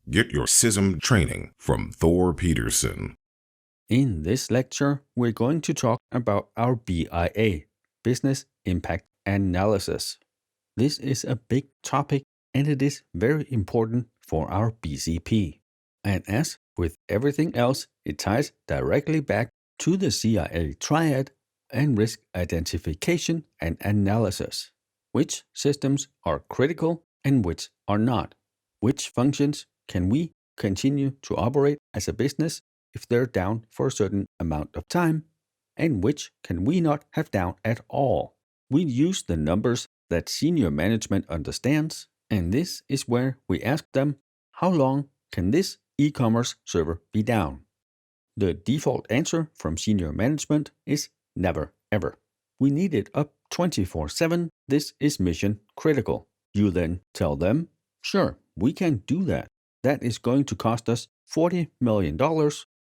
Get your SISM training from Thor Peterson. In this lecture, we're going to talk about our BIA, Business Impact Analysis. This is a big topic and it is very important for our BCP. And as with everything else, it ties directly back to the CIA triad and risk identification and analysis. Which systems are critical and which are not? Which functions can we continue to operate as a business if they're down for a certain amount of time? And which can we not have down at all? We use the numbers that senior management understands, and this is where we ask them, how long can this e-commerce server be down? The default answer from senior management is never ever. We need it up 24/7. This is mission critical. You then tell them, sure, we can do that. That is going to cost us $40 million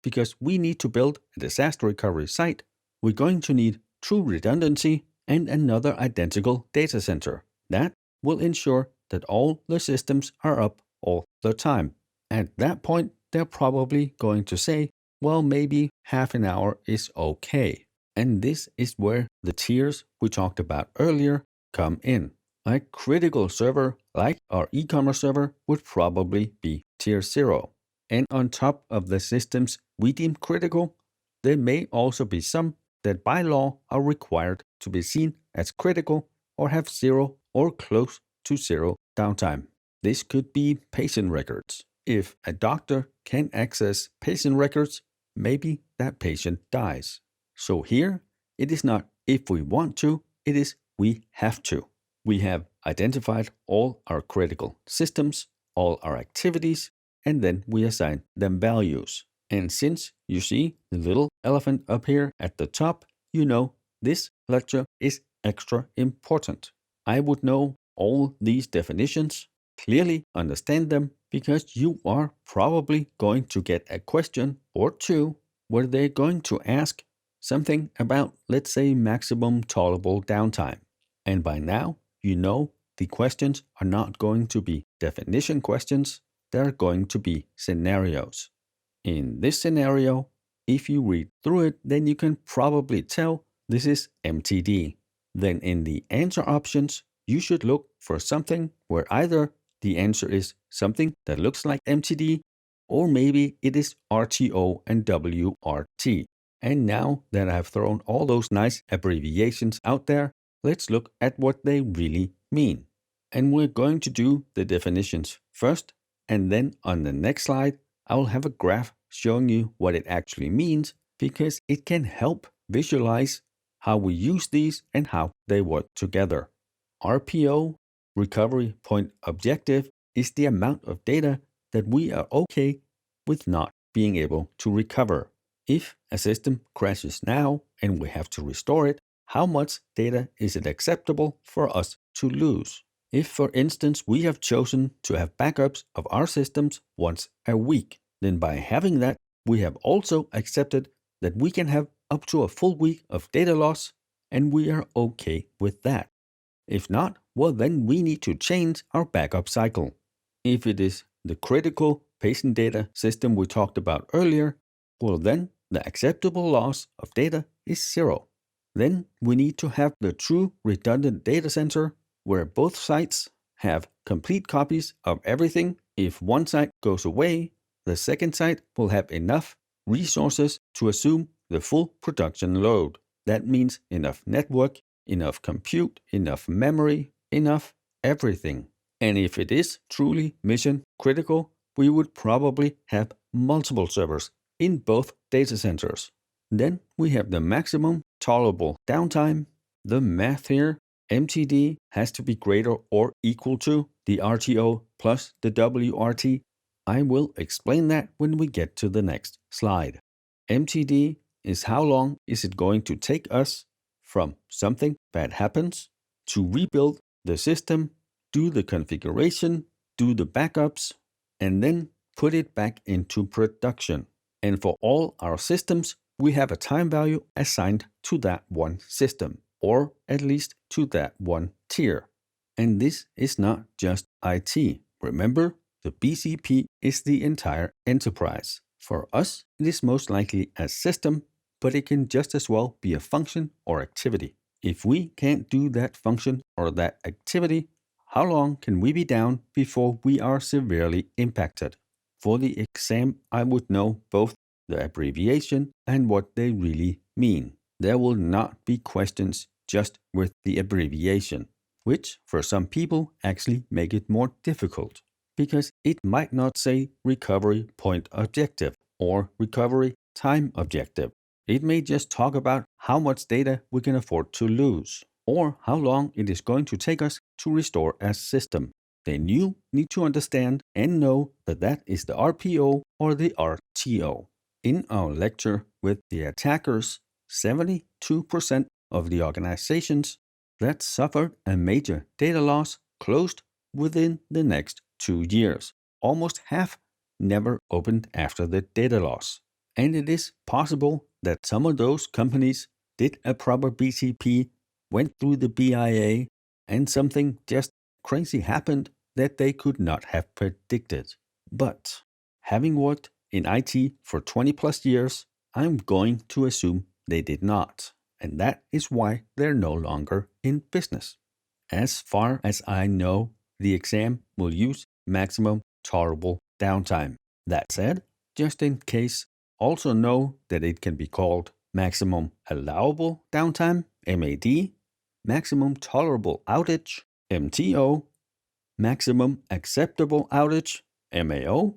because we need to build a disaster recovery site. We're going to need true redundancy and another identical data center. That will ensure that all the systems are up all the time. At that point, they're probably going to say, well, maybe half an hour is okay. And this is where the tiers we talked about earlier come in. A critical server like our e-commerce server would probably be tier 0. And on top of the systems we deem critical, there may also be some that by law are required to be seen as critical or have 0 or close to 0 downtime. This could be patient records. If a doctor can access patient records, maybe that patient dies. So here, it is not if we want to, it is we have to. We have identified all our critical systems, all our activities, and then we assign them values. And since you see the little elephant up here at the top, you know this lecture is extra important. I would know all these definitions, clearly understand them, because you are probably going to get a question or two where they're going to ask something about, let's say, maximum tolerable downtime. And by now, you know the questions are not going to be definition questions, they're going to be scenarios. In this scenario, if you read through it, then you can probably tell this is MTD. Then in the answer options, you should look for something where either the answer is something that looks like MTD, or maybe it is RTO and WRT. And now that I've thrown all those nice abbreviations out there, let's look at what they really mean. And we're going to do the definitions first, and then on the next slide, I will have a graph showing you what it actually means, because it can help visualize how we use these and how they work together. RPO, Recovery Point Objective, is the amount of data that we are okay with not being able to recover. If a system crashes now and we have to restore it, how much data is it acceptable for us to lose? If, for instance, we have chosen to have backups of our systems once a week, then by having that, we have also accepted that we can have up to a full week of data loss, and we are okay with that. If not, well, then we need to change our backup cycle. If it is the critical patient data system we talked about earlier, well, then the acceptable loss of data is 0. Then we need to have the true redundant data center where both sites have complete copies of everything. If one site goes away, the second site will have enough resources to assume the full production load. That means enough network, enough compute, enough memory, enough everything. And if it is truly mission critical, we would probably have multiple servers in both data centers. Then we have the maximum tolerable downtime. The math here, MTD has to be greater or equal to the RTO plus the WRT. I will explain that when we get to the next slide. MTD is how long is it going to take us from something bad happens to rebuild the system, do the configuration, do the backups, and then put it back into production. And for all our systems, we have a time value assigned to that one system, or at least to that one tier. And this is not just IT. Remember, The BCP is the entire enterprise. For us, it is most likely a system, but it can just as well be a function or activity. If we can't do that function or that activity, how long can we be down before we are severely impacted? For the exam, I would know both the abbreviation and what they really mean. There will not be questions just with the abbreviation, which for some people actually make it more difficult, because it might not say recovery point objective or recovery time objective. It may just talk about how much data we can afford to lose, or how long it is going to take us to restore a system. Then you need to understand and know that that is the RPO or the RTO. In our lecture with the attackers, 72% of the organizations that suffered a major data loss closed within the next 2 years. Almost half never opened after the data loss. And it is possible that some of those companies did a proper BCP, went through the BIA, and something just crazy happened that they could not have predicted. But having worked in IT for 20 plus years, I'm going to assume they did not. And that is why they're no longer in business. As far as I know, the exam will use maximum tolerable downtime. That said, just in case, also know that it can be called maximum allowable downtime, MAD, maximum tolerable outage, MTO, maximum acceptable outage, MAO,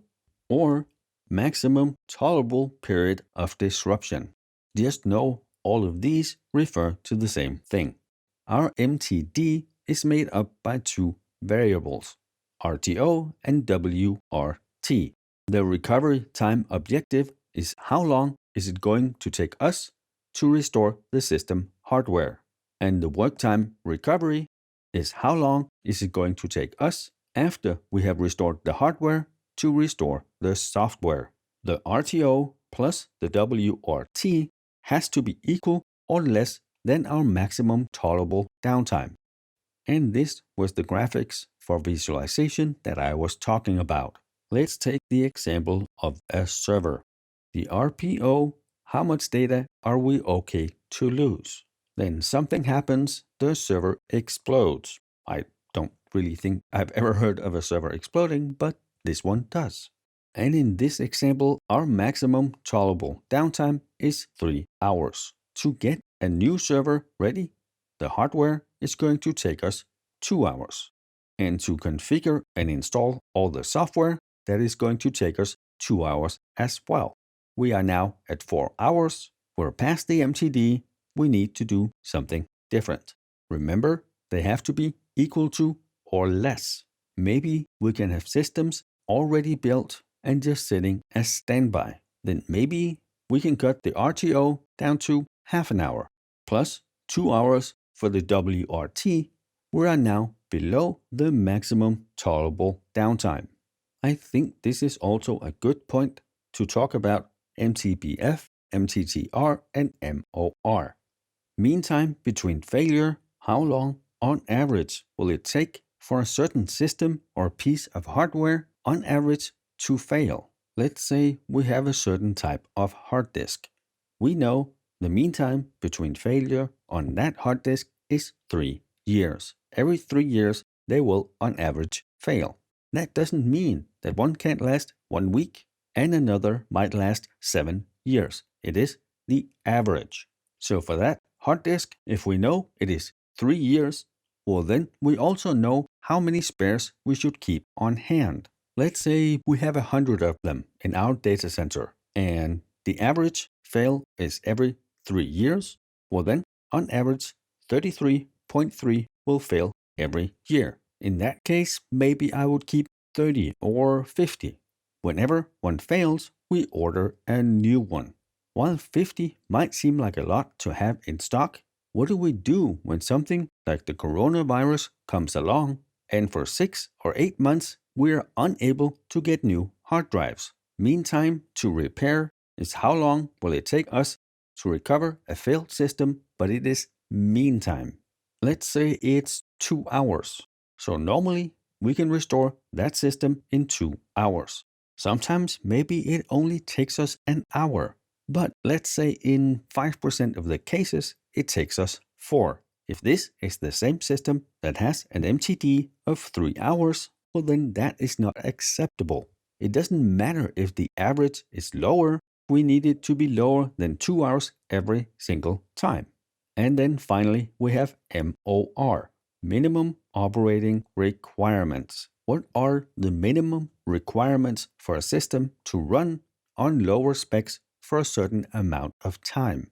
or maximum tolerable period of disruption. Just know all of these refer to the same thing. Our MTD is made up by two variables, RTO and WRT. The recovery time objective is how long is it going to take us to restore the system hardware. And the work time recovery is how long is it going to take us after we have restored the hardware to restore the software. The RTO plus the WRT has to be equal or less than our maximum tolerable downtime. And this was the graphics for visualization that I was talking about. Let's take the example of a server. The RPO, how much data are we okay to lose? Then something happens, the server explodes. I don't really think I've ever heard of a server exploding, but this one does. And in this example, our maximum tolerable downtime is 3 hours. To get a new server ready, the hardware is going to take us 2 hours. And to configure and install all the software, that is going to take us 2 hours as well. We are now at 4 hours. We're past the MTD. We need to do something different. Remember, they have to be equal to or less. Maybe we can have systems already built and just sitting as standby. Then maybe we can cut the RTO down to half an hour, plus 2 hours for the WRT. We are now below the maximum tolerable downtime. I think this is also a good point to talk about MTBF, MTTR, and MOR. Mean time between failure, how long on average will it take for a certain system or piece of hardware on average to fail? Let's say we have a certain type of hard disk. We know the mean time between failure on that hard disk is 3 years. Every 3 years, they will on average fail. That doesn't mean that one can't last 1 week and another might last 7 years. It is the average. So for that hard disk, if we know it is 3 years, well then we also know how many spares we should keep on hand. Let's say we have 100 of them in our data center and the average fail is every 3 years. Well then, on average, 33.3 will fail every year. In that case, maybe I would keep 30 or 50. Whenever one fails, we order a new one. While 50 might seem like a lot to have in stock, what do we do when something like the coronavirus comes along and for 6 or 8 months we are unable to get new hard drives? Mean time to repair is how long will it take us to recover a failed system, but it is mean time. Let's say it's 2 hours. So normally we can restore that system in 2 hours. Sometimes maybe it only takes us an hour, but let's say in 5% of the cases, it takes us 4. If this is the same system that has an MTD of 3 hours, well then that is not acceptable. It doesn't matter if the average is lower, we need it to be lower than 2 hours every single time. And then finally, we have MOR, Minimum Operating Requirements. What are the minimum requirements for a system to run on lower specs for a certain amount of time?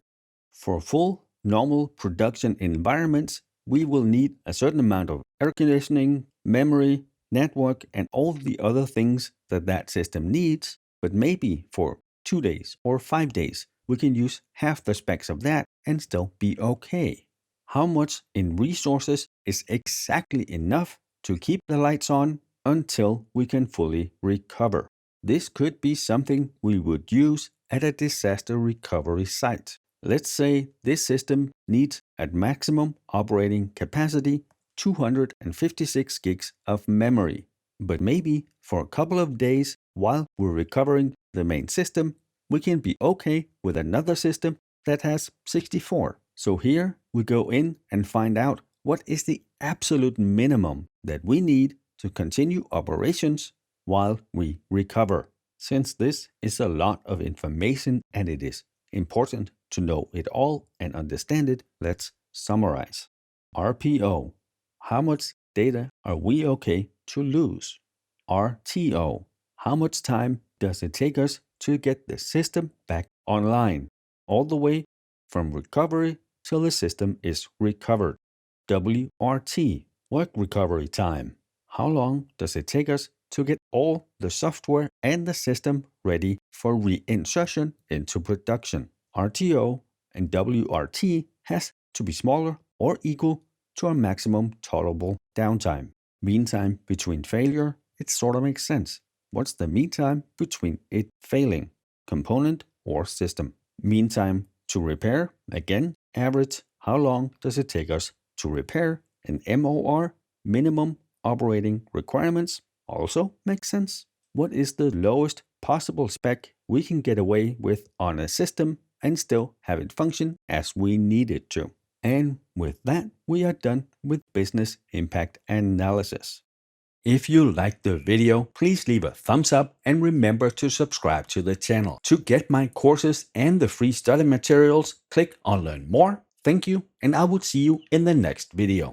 For full, normal production environments, we will need a certain amount of air conditioning, memory, network, and all the other things that system needs, but maybe for 2 days or 5 days, we can use half the specs of that and still be okay. How much in resources is exactly enough to keep the lights on until we can fully recover? This could be something we would use at a disaster recovery site. Let's say this system needs at maximum operating capacity 256 gigs of memory, but maybe for a couple of days while we're recovering the main system, we can be okay with another system that has 64. So here we go in and find out what is the absolute minimum that we need to continue operations while we recover. Since this is a lot of information and it is important to know it all and understand it, let's summarize. RPO. How much data are we okay to lose? RTO. How much time does it take us to get the system back online? All the way from recovery till the system is recovered. WRT. Work recovery time. How long does it take us to get all the software and the system ready for reinsertion into production? RTO and WRT has to be smaller or equal to a maximum tolerable downtime. Mean time between failure, it sort of makes sense. What's the mean time between it failing? Component or system? Mean time to repair, again, average. How long does it take us to repair? And MOR, minimum operating requirements, also makes sense. What is the lowest possible spec we can get away with on a system and still have it function as we need it to? And with that, we are done with business impact analysis. If you liked the video, please leave a thumbs up and remember to subscribe to the channel. To get my courses and the free study materials, click on Learn More. Thank you, and I will see you in the next video.